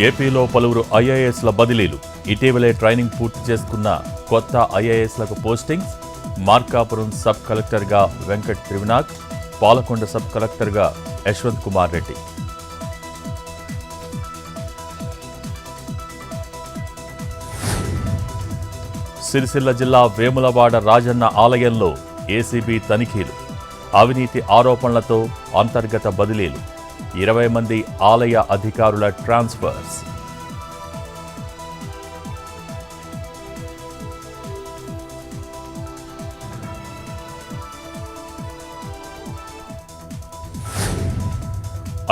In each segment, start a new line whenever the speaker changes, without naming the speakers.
ఏపీలో పలువురు ఐఏఎస్ల బదిలీలు. ఇటీవలే ట్రైనింగ్ పూర్తి చేసుకున్న కొత్త ఐఏఎస్లకు పోస్టింగ్స్. మార్కాపురం సబ్ కలెక్టర్గా వెంకట్ త్రివినాథ్, పాలకొండ సబ్ కలెక్టర్గా యశ్వంత్ కుమార్ రెడ్డి. సిరిసిల్ల జిల్లా వేములవాడ రాజన్న ఆలయంలో ఏసీబీ తనిఖీలు. అవినీతి ఆరోపణలతో అంతర్గత బదిలీలు. 20 మంది ఆలయ అధికారుల ట్రాన్స్ఫర్స్.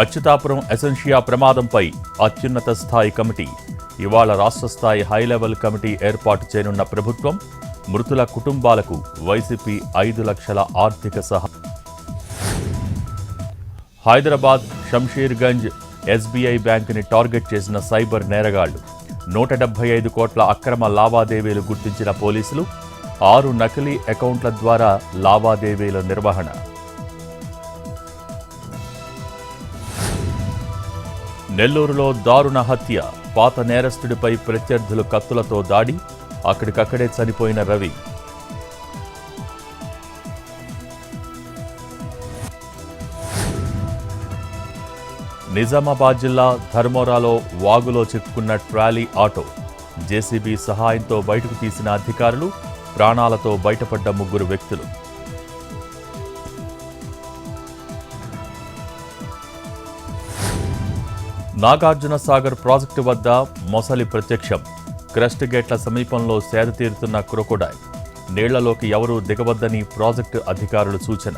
అచ్యుతాపురం ఎసెన్షియా ప్రమాదంపై అత్యున్నత స్థాయి కమిటీ. ఇవాళ రాష్ట్ర స్థాయి హైలెవెల్ కమిటీ ఏర్పాటు చేయనున్న ప్రభుత్వం. మృతుల కుటుంబాలకు వైసీపీ 5 లక్షల ఆర్థిక సహాయం. హైదరాబాద్ షంషీర్గంజ్ ఎస్బీఐ బ్యాంకుని టార్గెట్ చేసిన సైబర్ నేరగాళ్లు. 175 కోట్ల అక్రమ లావాదేవీలు గుర్తించిన పోలీసులు. 6 నకిలీ అకౌంట్ల ద్వారా లావాదేవీల నిర్వహణ. నెల్లూరులో దారుణ హత్య. పాత నేరస్తుడిపై ప్రత్యర్థులు కత్తులతో దాడి. అక్కడికక్కడే చనిపోయిన రవి. నిజామాబాద్ జిల్లా ధర్మోరాలో వాగులో చిక్కుకున్న ట్రాలీ ఆటో. జేసీబీ సహాయంతో బయటకు తీసిన అధికారులు. ప్రాణాలతో బయటపడ్డ 3 వ్యక్తులు. నాగార్జున సాగర్ ప్రాజెక్టు వద్ద మొసలి ప్రత్యక్షం. క్రస్ట్ గేట్ల సమీపంలో సేద తీరుతున్న క్రొకోడైల్. నీళ్లలోకి ఎవరూ దిగవద్దని ప్రాజెక్టు అధికారులు సూచన.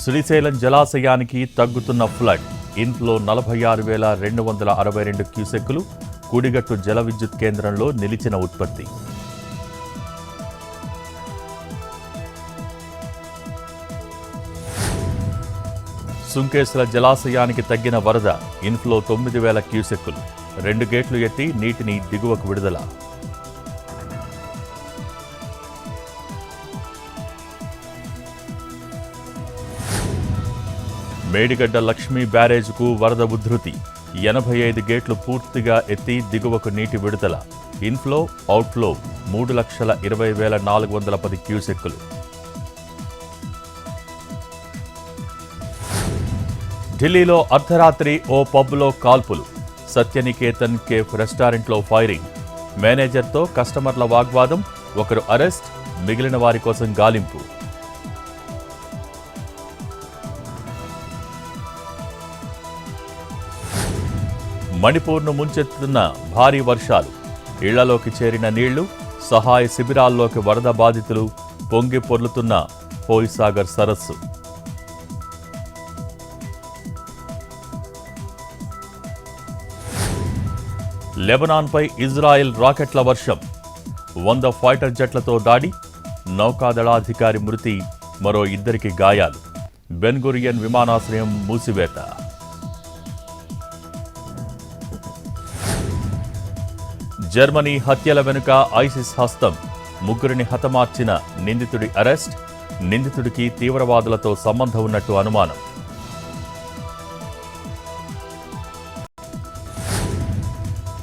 శ్రీశైలం జలాశయానికి తగ్గుతున్న ఫ్లడ్. ఇన్ఫ్లో 46,262 క్యూసెక్కులు. కూడిగట్టు జల విద్యుత్ కేంద్రంలో నిలిచిన ఉత్పత్తి. సుంకేశ్వర జలాశయానికి తగ్గిన వరద. ఇన్ఫ్లో 9,000 క్యూసెక్కులు. 2 గేట్లు ఎత్తి నీటిని దిగువకు విడుదల. మేడిగడ్డ లక్ష్మీ బ్యారేజ్కు వరద ఉధృతి. 85 గేట్లు పూర్తిగా ఎత్తి దిగువకు నీటి విడుదల. Inflow outflow 3,20,410 క్యూసెక్కులు. ఢిల్లీలో అర్ధరాత్రి ఓ పబ్లో కాల్పులు. సత్యనికేతన్ కేఫ్ రెస్టారెంట్లో ఫైరింగ్. మేనేజర్తో కస్టమర్ల వాగ్వాదం. ఒకరు అరెస్ట్, మిగిలిన వారి కోసం గాలింపు. మణిపూర్ను ముంచెత్తుతున్న భారీ వర్షాలు. ఇళ్లలోకి చేరిన నీళ్లు. సహాయ శిబిరాల్లోకి వరద బాధితులు. పొంగి పొర్లుతున్న హోయిసాగర్ సరస్సు. లెబనాన్పై ఇజ్రాయెల్ రాకెట్ల వర్షం. 100 ఫైటర్ జెట్లతో దాడి. నౌకాదళాధికారి మృతి. మరో 2కి గాయాలు. బెన్ గురియన్ విమానాశ్రయం మూసివేత. జర్మనీ హత్యల వెనుక ఐసిస్ హస్తం. 3 హతమార్చిన నిందితుడి అరెస్ట్. నిందితుడికి తీవ్రవాదులతో సంబంధం ఉన్నట్టు అనుమానం.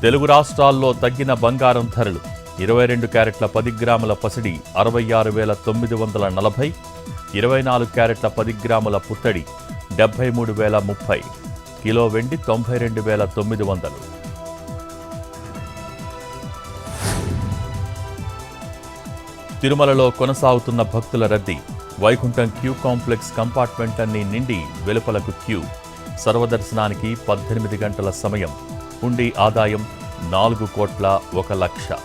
తెలుగు రాష్ట్రాల్లో తగ్గిన బంగారం ధరలు. 22 క్యారెట్ల 10 గ్రాముల పసిడి 66,940. 24 క్యారెట్ల 10 గ్రాముల పుత్తడి 73,030. కిలో వెండి 92,900. తిరుమలలో కొనసాగుతున్న భక్తుల రద్దీ. వైకుంఠం క్యూ కాంప్లెక్స్ కంపార్ట్మెంట్లన్నీ నిండి వెలుపలకు క్యూ. సర్వదర్శనానికి 18 గంటల సమయం. హుండీ ఆదాయం 4,01,00,000.